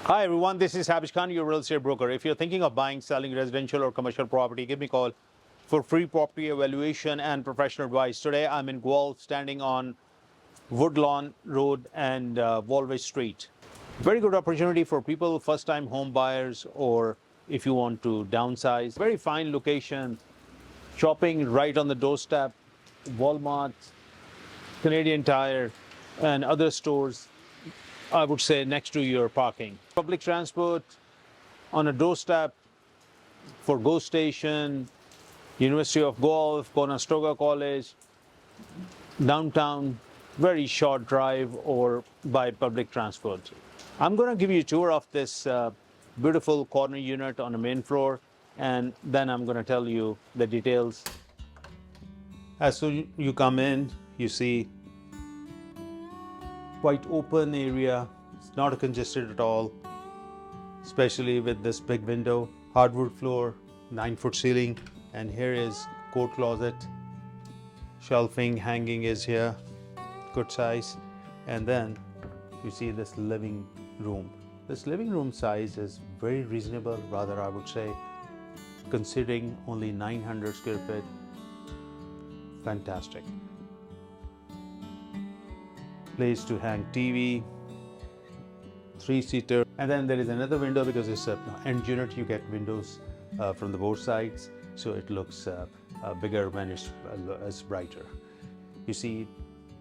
Hi everyone, this is Habish Khan, your real estate broker. If you're thinking of buying, selling residential or commercial property, give me a call for free property evaluation and professional advice. Today I'm in Guelph, standing on Woodlawn Road and Walwich Street. Very good opportunity for people, first-time home buyers, or if you want to downsize. Very fine location, shopping right on the doorstep, Walmart, Canadian Tire, and other stores, I would say, next to your parking. Public transport on a doorstep for Go Station, University of Guelph, Conestoga College, downtown, very short drive or by public transport. I'm going to give you a tour of this beautiful corner unit on the main floor, and then I'm going to tell you the details. As soon as you come in, you see quite open area. It's not congested at all, especially with this big window, hardwood floor, 9-foot ceiling, and here is coat closet, shelving, hanging is here, good size. And then you see this living room. This living room size is very reasonable, rather I would say, considering only 900 square feet. Fantastic. Place to hang TV, 3-seater, and then there is another window because it's an end unit. You get windows from the both sides, so it looks bigger when it's brighter. You see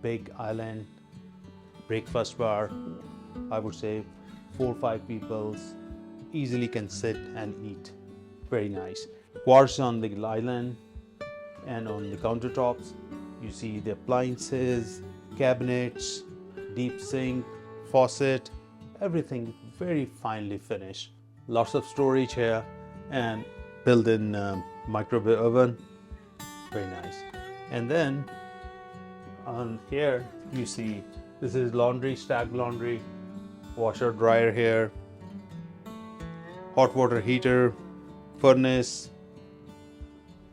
big island, breakfast bar. I would say 4 or 5 people easily can sit and eat. Very nice. Quartz on the island, and on the countertops you see the appliances, cabinets, deep sink, faucet, everything very finely finished. Lots of storage here and built-in microwave oven. Very nice. And then on here you see this is laundry, stacked laundry, washer dryer here, hot water heater, furnace.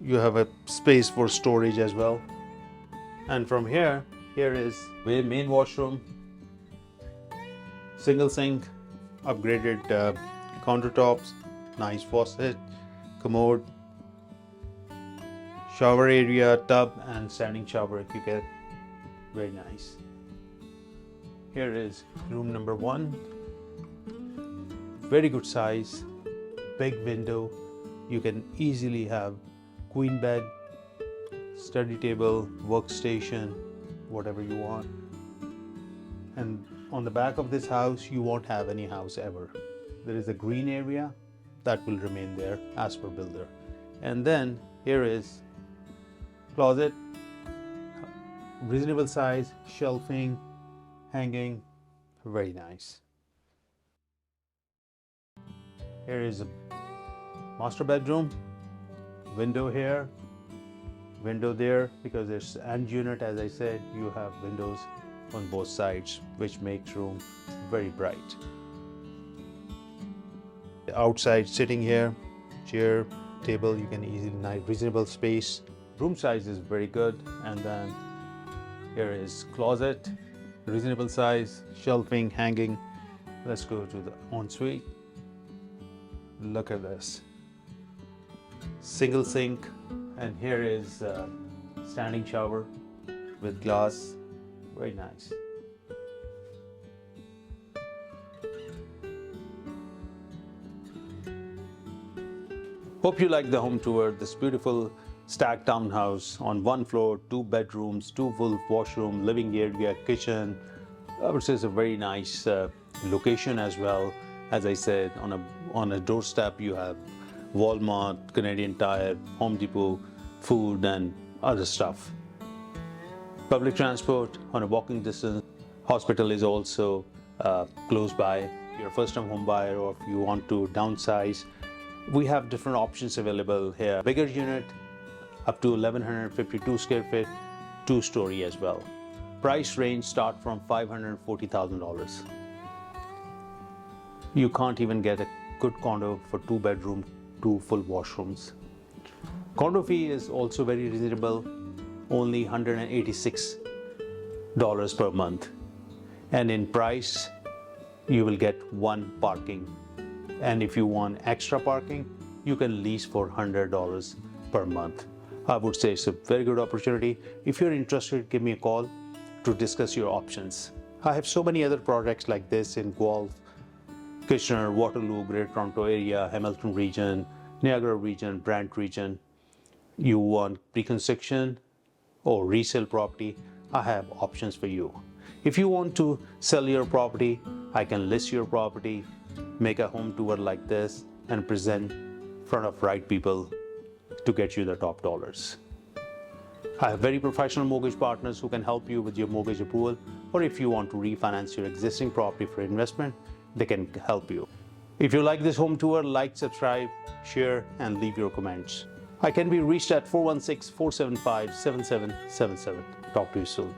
You have a space for storage as well. And from here is the main washroom, single sink, upgraded countertops, nice faucet, commode, shower area, tub, and standing shower if you get. Very nice. Here is room number 1. Very good size, big window. You can easily have queen bed, study table, workstation, whatever you want. And on the back of this house, you won't have any house ever. There is a green area that will remain there as per builder. And then here is closet, reasonable size, shelving, hanging, very nice. Here is a master bedroom, window here, window there, because it's end unit. As I said, you have windows on both sides, which makes room very bright. Outside sitting here, chair, table, you can easily nice reasonable space. Room size is very good. And then here is closet, reasonable size, shelving, hanging. Let's go to the ensuite. Look at this, single sink, and here is standing shower with glass. Very nice. Hope you like the home tour. This beautiful stacked townhouse on 1 floor, 2 bedrooms, 2 full washroom, living area, kitchen. I would say it's a very nice location as well. As I said, on a doorstep you have Walmart, Canadian Tire, Home Depot, food and other stuff. Public transport on a walking distance. Hospital is also close by. If you're a first-time home buyer or if you want to downsize, we have different options available here. Bigger unit up to 1152 square feet, 2-story as well. Price range start from $540,000. You can't even get a good condo for 2 bedroom, 2 full washrooms. Condo fee is also very reasonable, only $186 per month. And in price, you will get one parking. And if you want extra parking, you can lease for $100 per month. I would say it's a very good opportunity. If you're interested, give me a call to discuss your options. I have so many other projects like this in Guelph, Kitchener, Waterloo, Greater Toronto Area, Hamilton region, Niagara region, Brant region. You want pre-construction or resale property, I have options for you. If you want to sell your property, I can list your property, make a home tour like this, and present in front of right people to get you the top dollars. I have very professional mortgage partners who can help you with your mortgage approval, or if you want to refinance your existing property for investment, they can help you. If you like this home tour, like, subscribe, share, and leave your comments. I can be reached at 416-475-7777. Talk to you soon.